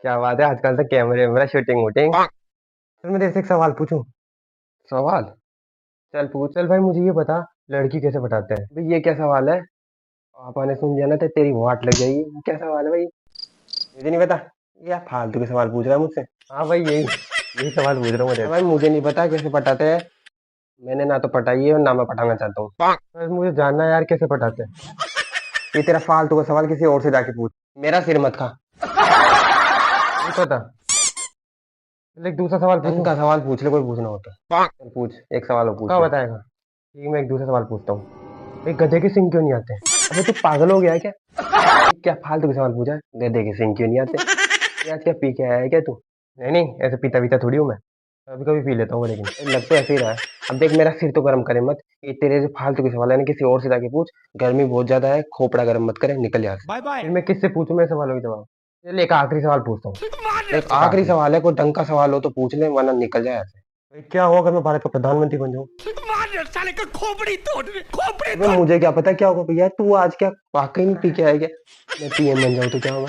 क्या बात है, आजकल तो कैमरे वैमरा शूटिंग वूटिंग। चल मैं तेरे से एक सवाल पूछूं। सवाल? चल पूछ। चल भाई मुझे ये बता, लड़की कैसे पटाते हैं भाई? ये क्या सवाल है? पापा ने सुन लिया ना तो तेरी वाट लग जाएगी। ये क्या सवाल है भाई? मुझे नहीं पता। क्या फालतू के सवाल पूछ रहा है मुझसे? हाँ भाई यही यही सवाल पूछ रहा हूँ मैं भाई, मुझे नहीं पता कैसे पटाते हैं। मैंने ना तो पटाई है और ना मैं पटाना चाहता हूँ। बस मुझे जानना है यार कैसे पटाते हैं। ये तेरा फालतू का सवाल किसी और से जाके पूछ, मेरा सिर मत खा। नहीं पता। चल एक दूसरा सवाल पूछ। का सवाल पूछ ले, कोई पूछना होता। चल पूछ, एक सवाल और पूछ। क्या बताएगा? ठीक है, मैं एक दूसरा सवाल पूछता हूँ। भाई गधे के सिंग क्यों नहीं आते? अबे तू पागल हो गया है क्या? क्या फालतू के सवाल पूछा है? गधे के सिंग क्यों नहीं आते? ये आज क्या पी के आया है क्या तू? नहीं नहीं, ऐसे पीता पीता थोड़ी हूँ मैं। कभी कभी पी लेता हूँ, लेकिन लग तो ऐसे ही रहा है। अब देख मेरा सिर तो गर्म करे मत। ये तेरे जो फालतू के सवाल है ना, किसी और से जाके पूछ। गर्मी बहुत ज्यादा है, खोपड़ा गर्म मत करे, निकल यहाँ से। Bye bye. फिर मैं किससे पूछूं मैं सवालों के जवाब? चल एक आखिरी सवाल पूछता हूँ। एक आखिरी सवाल है, कोई ढंग का सवाल हो तो पूछ ले, वरना निकल जाए यहाँ से। भाई क्या होगा अगर मैं भारत का प्रधानमंत्री बन जाऊँ? साले का खोपड़ी तोड़, खोपड़ी तोड़। मुझे क्या पता क्या होगा भैया, तू आज क्या वाकई में पी के आया क्या? मैं पीएम बन जाऊँ तो क्या होगा?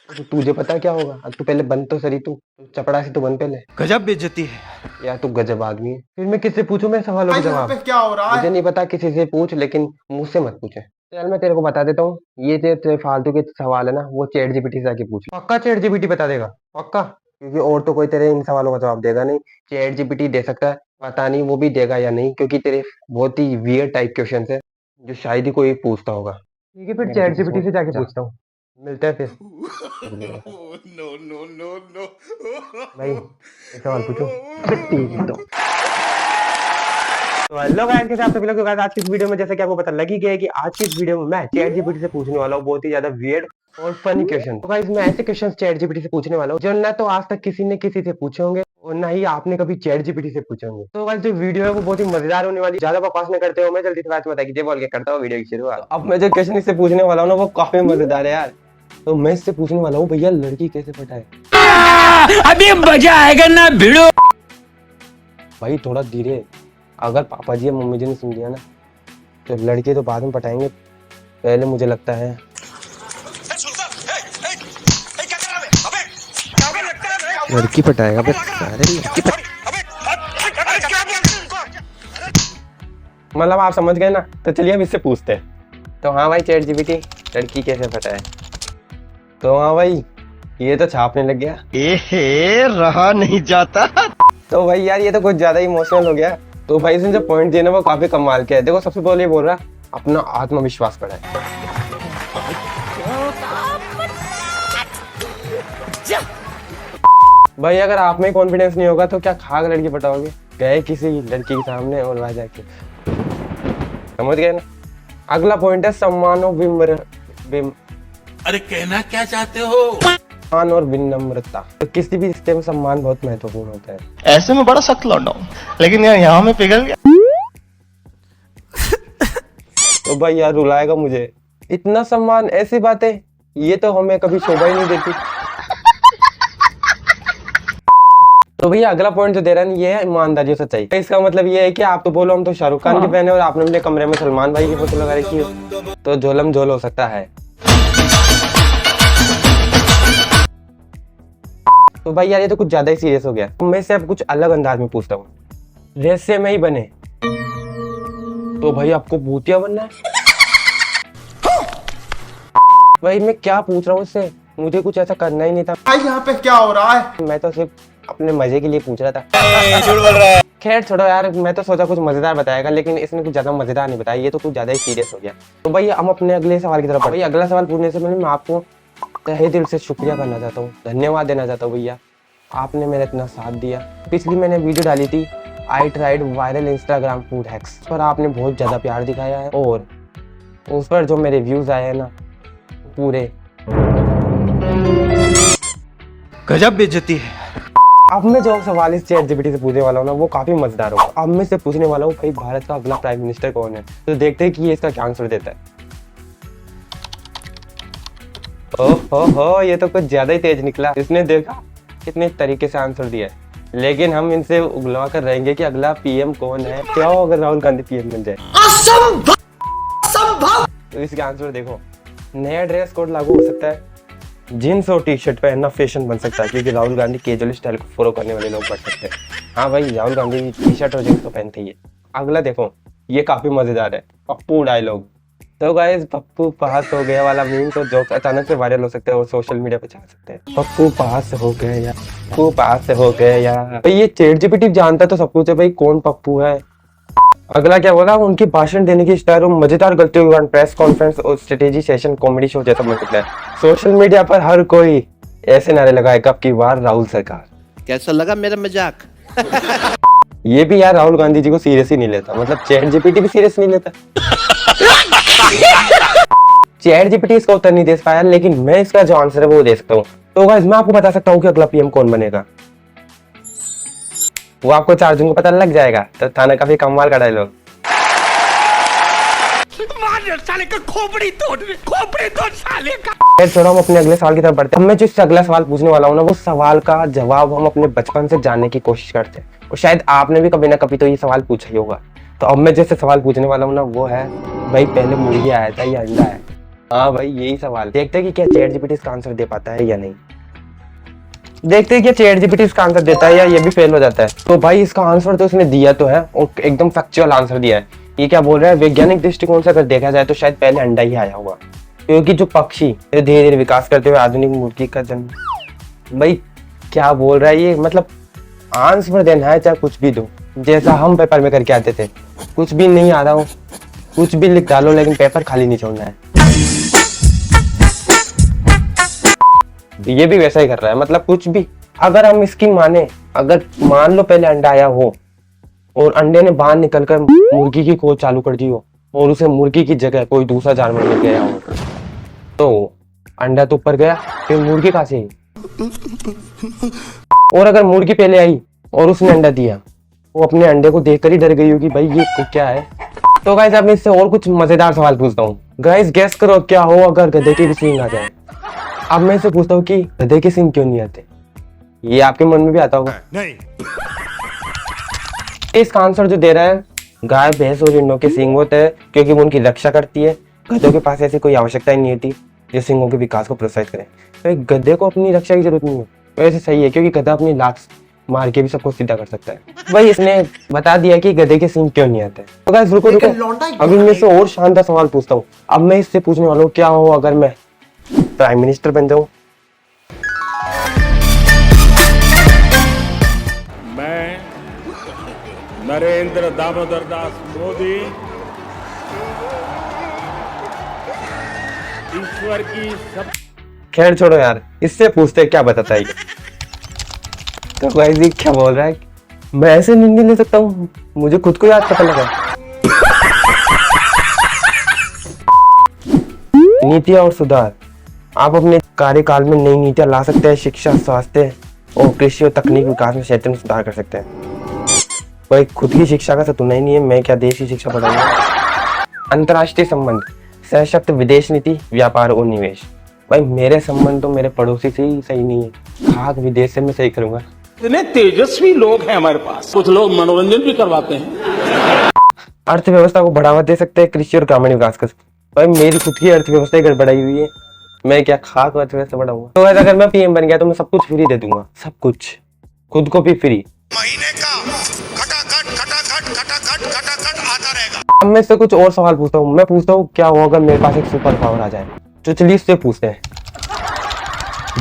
तो तुझे पता क्या होगा? अब तू पहले बन तो सही, तू चपड़ा से तो बन पहले। गजब बेइज्जती है यार, तू गजब आदमी है। फिर मैं किससे पूछूं मैं सवालों के जवाब? क्या हो रहा है मुझे नहीं पता, किसी से पूछ, लेकिन मुझसे मत पूछे। चल मैं तेरे को बता देता हूँ, ये तेरे फालतू के सवाल है ना, वो चैट जीपीटी से आके पूछ। पक्का चैट जीपीटी बता देगा? पक्का? क्योंकि और तो कोई तेरे इन सवालों का जवाब देगा नहीं। चैट जीपीटी दे सकता है, पता नहीं वो भी देगा या नहीं, क्योंकि तेरे बहुत ही वियर्ड टाइप क्वेश्चन है जो शायद ही कोई पूछता होगा। ठीक है, फिर चैट जीपीटी से जाके पूछता हूँ। मिलते हैं फिर। नो नो नो नो भाई एक सवाल पूछो। ठीक है तो हेलो गाइस, कैसे आप सभी लोग? गाइस आज की इस वीडियो में जैसे कि आपको पता लग ही गया है कि आज की इस वीडियो में मैं चैट जीपीटी से पूछने वाला हूँ बहुत ही ज्यादा वियर्ड और फनी क्वेश्चन। तो गाइस मैं ऐसे क्वेश्चन चैट जीपीटी से पूछने वाला हूँ जो ना तो आज तक किसी ने किसी से पूछे होंगे और ना ही आपने कभी चैट जीपीटी से पूछे होंगे। तो गाइस जो वीडियो है वो बहुत ही मजेदार होने वाली। ज्यादा बकवास न करते हो, मैं जल्दी से बात बताइए जय बोल के करता हूँ वीडियो की शुरुआत। अब मैं जो क्वेश्चन इससे पूछने वाला हूँ ना वो काफी मजेदार है यार। तो मैं इससे पूछने वाला हूँ, भैया लड़की कैसे पटाए? अभी मजा आएगा ना भिड़ो। भाई थोड़ा धीरे, अगर पापा जी या मम्मी जी ने सुन लिया ना तो लड़के तो बाद में पटाएंगे, पहले मुझे लगता है। लड़की पटाएगा बस, सारे लड़की मतलब आप समझ गए ना। तो चलिए अब इससे पूछते हैं। तो हाँ भाई चैट जीपीटी, लड़की कैसे पटाए? तो हाँ भाई ये तो छापने लग गया। रहा नहीं जाता। तो भाई यार ये तो कुछ ज्यादा इमोशनल हो गया। तो भाई इसने जो पॉइंट दिए ना वो काफी कमाल के है। देखो सबसे पहले बोल रहा अपना आत्मविश्वास बढ़ाए। भाई अगर आप में कॉन्फिडेंस नहीं होगा तो क्या खाग लड़की पटाओगे? गए किसी लड़की के सामने और वहां जाके, समझ गए ना। अगला पॉइंट है सम्मान और अरे कहना क्या चाहते हो? सम्मान और विनम्रता। तो किसी भी रिश्ते में सम्मान बहुत महत्वपूर्ण होता है। ऐसे में बड़ा सख्त लौंडा हूं, लेकिन यार यहाँ में पिघल गया। तो भाई यार रुलाएगा मुझे, इतना सम्मान, ऐसी बातें, ये तो हमें कभी शोभा ही नहीं देती। तो भैया अगला पॉइंट जो दे रहा है ये है ईमानदारी और सच्चाई। इसका मतलब ये है कि आप तो बोलो हम तो शाहरुख खान की बहन है और आपने अपने कमरे में सलमान भाई की फोटो लगा रखी है, तो झोलम झोल हो सकता है। तो भाई यार ये तो कुछ ज्यादा ही सीरियस हो गया। तो मैं से अब कुछ अलग अंदाज में पूछता हूँ, रहस्य में ही बने तो भाई आपको भूतिया बनना है? भाई मैं क्या पूछ रहा हूँ इससे, मुझे कुछ ऐसा करना ही नहीं था। भाई यहाँ पे क्या हो रहा है? मैं तो सिर्फ अपने मजे के लिए पूछ रहा था। झूठ बोल रहा है। खैर छोड़ो यार, मैं तो सोचा कुछ मजेदार बताएगा, लेकिन इसने कुछ ज्यादा मजेदार नहीं बताया। ये तो कुछ ज्यादा ही सीरियस हो गया। तो भाई हम अपने अगले सवाल की तरफ। भाई अगला सवाल पूछने से पहले मैं आपको तहे दिल से शुक्रिया करना चाहता हूँ, धन्यवाद देना चाहता हूँ भैया, आपने मेरा इतना साथ दिया। पिछली मैंने वीडियो डाली थी I tried viral Instagram food hacks पर, आपने बहुत ज्यादा प्यार दिखाया है और उस पर जो मेरे व्यूज आए हैं ना पूरे गजब बेइज्जती है। अब मैं जो सवाल इस चैट जीपीटी से पूछने वाला हूँ ना वो काफी मजेदार होगा। अब मैं से पूछने वाला हूँ भाई भारत का अगला प्राइम मिनिस्टर कौन है? तो देखते हैं कि ये इसका क्या आंसर देता है। ओहो ये तो कुछ ज्यादा ही तेज निकला। इसने देखा कितने तरीके से आंसर दिया है, लेकिन हम इनसे उगलवा कर रहेंगे कि अगला पीएम कौन है। क्या हो अगर राहुल गांधी पीएम बन जाए? असंभव। तो इसका आंसर देखो, नया ड्रेस कोड लागू हो सकता है, जीन्स और टी शर्ट पहनना फैशन बन सकता है क्योंकि राहुल गांधी केजुअल स्टाइल को फॉलो करने वाले लोग बन सकते हैं। हाँ भाई, राहुल गांधी टी शर्ट और जीन्स तो पहनते ही है। अगला देखो, ये काफी मजेदार है, पप्पू डायलॉग। तो गाइस, पप्पू पास हो गया वाला मीम तो जोक अचानक से वायरल हो सकते हैं और सोशल मीडिया पे छा सकते हैं। पप्पू पास हो गया, पप्पू पास हो गया। भाई ये ChatGPT जानता तो सब कुछ है भाई, कौन पप्पू है। अगला क्या बोला, उनकी भाषण देने की स्टाइल और मजेदार गलतियों के कारण प्रेस कॉन्फ्रेंस और स्ट्रेटेजी सेशन कॉमेडी शो जैसा बन सकता है। सोशल मीडिया पर हर कोई ऐसे नारे लगाए, कब की बार राहुल सरकार। कैसा लगा मेरा मजाक? ये भी यार राहुल गांधी जी को सीरियस ही नहीं लेता, मतलब ChatGPT भी सीरियस नहीं लेता। ChatGPT इसका उत्तर नहीं दे पाया, लेकिन मैं इसका जो आंसर है वो दे सकता हूँ। तो गाइस, मैं आपको बता सकता हूँ कि अगला PM कौन बनेगा। वो आपको 4 जून को पता लग जाएगा। तो थाना काफी कमाल का डायलॉग। छोड़ो, हम अपने अगले सवाल की तरफ बढ़ते हैं। मैं जो इससे अगला सवाल पूछने वाला हूँ ना, वो सवाल का जवाब हम अपने बचपन से जानने की कोशिश करते हैं और शायद आपने भी कभी ना कभी तो ये सवाल पूछा ही होगा। तो अब मैं जैसे सवाल पूछने वाला हूँ ना, वो है भाई, पहले मुर्गी आया था या अंडा है। हाँ भाई, यही सवाल। देखते हैं कि क्या ChatGPT इसका आंसर दे पाता है या नहीं। देखते हैं कि ChatGPT इसका आंसर देता है या ये भी फेल हो जाता है। तो भाई इसका आंसर तो इसने दिया तो है और एकदम फैक्चुअल आंसर दिया है। ये क्या बोल रहा है, वैज्ञानिक दृष्टिकोण से अगर देखा जाए तो शायद पहले अंडा ही आया होगा, क्योंकि जो पक्षी धीरे धीरे विकास करते हुए आधुनिक मुर्गी का जन्म। भाई क्या बोल रहा है ये, मतलब आंसर देना है चाहे कुछ भी दो, जैसा हम पेपर में करके आते थे। कुछ भी नहीं आ रहा हो, कुछ भी लिख डालो, लेकिन पेपर खाली नहीं छोड़ना है। ये भी वैसा ही कर रहा है, मतलब कुछ भी। अगर हम इसकी माने, अगर मान लो पहले अंडा आया हो और अंडे ने बाहर निकलकर मुर्गी की खोज चालू कर दी हो और उसे मुर्गी की जगह कोई दूसरा जानवर मिल गया हो, तो अंडा तो ऊपर गया, फिर मुर्गी कहां से आई? और अगर मुर्गी पहले आई और उसने अंडा दिया, वो अपने अंडे को देखकर ही डर गई होगी, भाई ये क्या है। तो गाइस, अब मैं इससे और कुछ मजेदार सवाल पूछता हूँ। गाइस गेस करो क्या हो अगर गधे के भी सींग आ जाए। अब मैं इससे पूछता हूँ कि गधे के सींग क्यों नहीं आते। ये आपके मन में भी आता होगा। नहीं। इसका आंसर जो दे रहा है, गाय, भैंस और हिरणों के सींग होते हैं क्योंकि वो उनकी रक्षा करती है। गधों के पास ऐसी कोई आवश्यकता ही नहीं होती जो सींगों के विकास को प्रोत्साहित करे। तो एक गधे को अपनी रक्षा की जरूरत नहीं है। तो ऐसे सही है क्योंकि गधा अपनी लात मार के भी सबको सीधा कर सकता है। भाई इसने बता दिया कि गधे के सींग क्यों नहीं आते। तो गाइस रुको, अभी मैं इससे और शानदार सवाल पूछता हूँ। अब मैं इससे पूछने वाला हूँ, क्या हो अगर मैं प्राइम मिनिस्टर बन जाऊं। मैं नरेंद्र दामोदर दास मोदी ईश्वर की सब। खैर छोड़ो यार, इससे पूछते क्या बताता है ये। तो गाइस ये क्या बोल रहा है, मैं ऐसे निर्णय ले सकता हूँ, मुझे खुद को याद पता लगा। नीतियां और सुधार, आप अपने कार्यकाल में नई नीतियां ला सकते हैं। शिक्षा, स्वास्थ्य और कृषि और तकनीक विकास में क्षेत्र में सुधार कर सकते हैं। भाई खुद की शिक्षा का सतुना ही नहीं है, मैं क्या देश की शिक्षा पढ़ाऊंगा। अंतर्राष्ट्रीय संबंध, सशक्त विदेश नीति, व्यापार और निवेश। भाई मेरे संबंध तो मेरे पड़ोसी से ही सही नहीं है, खास विदेश से मैं सही करूंगा। इतने तेजस्वी लोग हैं हमारे पास, कुछ लोग मनोरंजन भी करवाते हैं। अर्थव्यवस्था को बढ़ावा दे सकते हैं, कृषि और ग्रामीण विकास कर। भाई मेरी खुद की अर्थव्यवस्था ही गड़बड़ाई हुई है, मैं क्या खास अर्थव्यवस्था बढ़ाऊंगा। तो अगर मैं PM बन गया तो मैं सब कुछ फ्री दे दूंगा, सब कुछ, खुद को भी फ्री। महीने का खटाखट आता रहेगा। अब मैं इससे कुछ और सवाल पूछता हूँ। मैं पूछता हूँ, क्या हो अगर मेरे पास एक सुपर पावर आ जाए। तो चलिए इससे पूछते हैं।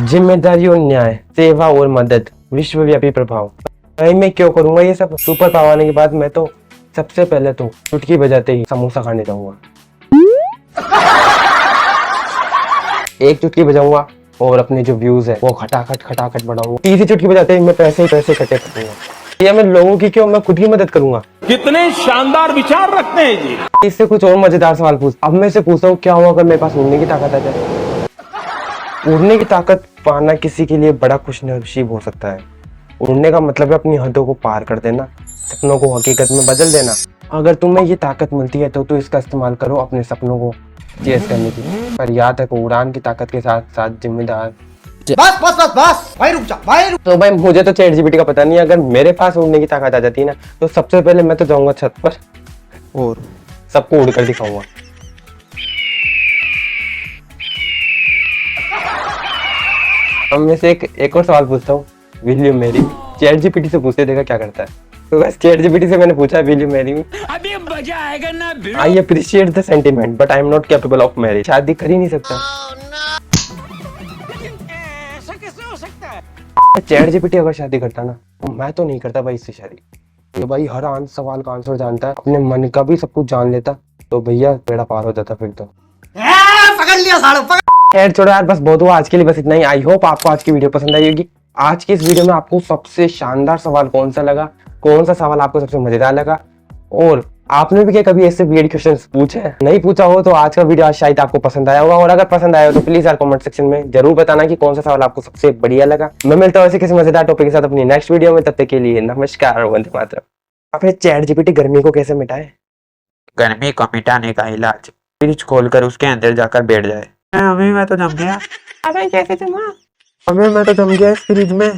जिम्मेदारी और न्याय, सेवा और मदद, विश्वव्यापी प्रभाव। भाई मैं क्यों करूंगा ये सब। सुपर पावर आने के बाद मैं तो सबसे पहले तो चुटकी बजाते ही समोसा खाने जाऊंगा। एक चुटकी बजाऊंगा और अपने जो व्यूज है वो खटाखट बढ़ाऊंगा। तीसरी चुटकी बजाते ही मैं पैसे ही पैसे इकट्ठे करूंगा। या मैं लोगों की क्यों, मैं खुद की मदद करूंगा। कितने शानदार विचार रखते हैं जी। इससे कुछ और मजेदार सवाल पूछ। अब मैं से पूछता हूँ, क्या हुआ अगर मेरे पास उड़ने की ताकत आ जाए। उड़ने की ताकत पाना किसी के लिए बड़ा खुशनसीब हो सकता है। उड़ने का मतलब है अपनी हदों को पार कर देना, सपनों को हकीकत में बदल देना। अगर तुम्हें ये ताकत मिलती है तो इसका इस्तेमाल करो अपने सपनों को चेस करने की। पर याद रखो, उड़ान की ताकत के साथ साथ जिम्मेदार। बस भाई रुक जा भाई। तो भाई मुझे तो ChatGPT का पता नहीं, अगर मेरे पास उड़ने की ताकत आ जाती है ना, तो सबसे पहले मैं तो जाऊंगा छत पर और सबको उड़कर दिखाऊंगा। हम में से एक और सवाल पूछता हूँ, will you Mary? Chat GPT से पूछते, देखा क्या करता है। तो बस चैट जीपीटी से मैंने पूछा, विल यू मैरी मी? अभी मजा आएगा ना। I appreciate the sentiment but I am not capable of marriage. शादी कर ही नहीं सकता। चैट जीपीटी अगर शादी करता ना, मैं तो नहीं करता भाई इससे शादी। तो भाई हर सवाल का आंसर जानता है, अपने मन का भी सब कुछ जान लेता, तो भैया बेड़ा पार हो जाता फिर तो। पकड़ लिया साड़ू, पकड़। खैर छोड़ो यार, बस बहुत हुआ आज के लिए, बस इतना ही। आई होप आपको आज की वीडियो पसंद आई होगी। आज की इस वीडियो में आपको सबसे शानदार सवाल कौन सा लगा, कौन सा सवाल आपको सबसे मजेदार लगा, और आपने भी क्या कभी ऐसे वियर्ड क्वेश्चंस पूछे हैं? नहीं पूछा हो तो आज का वीडियो आज शायद आपको पसंद आया होगा, और अगर पसंद आया हो तो प्लीज यार कमेंट सेक्शन में जरूर बताना कि कौन सा सवाल आपको सबसे बढ़िया लगा। मैं मिलता हूँ ऐसे किसी मजेदार टॉपिक के साथ अपनी नेक्स्ट वीडियो में, तब तक के लिए नमस्कार, वंदे मातरम। अपने चैट जीपीटी गर्मी को कैसे मिटाए? गर्मी को मिटाने का इलाज, फ्रिज खोलकर उसके अंदर जाकर बैठ जाए। अभी मैं तो जम गया। अबे कैसे जमा? अबे मैं तो जम गया इस फ्रिज में।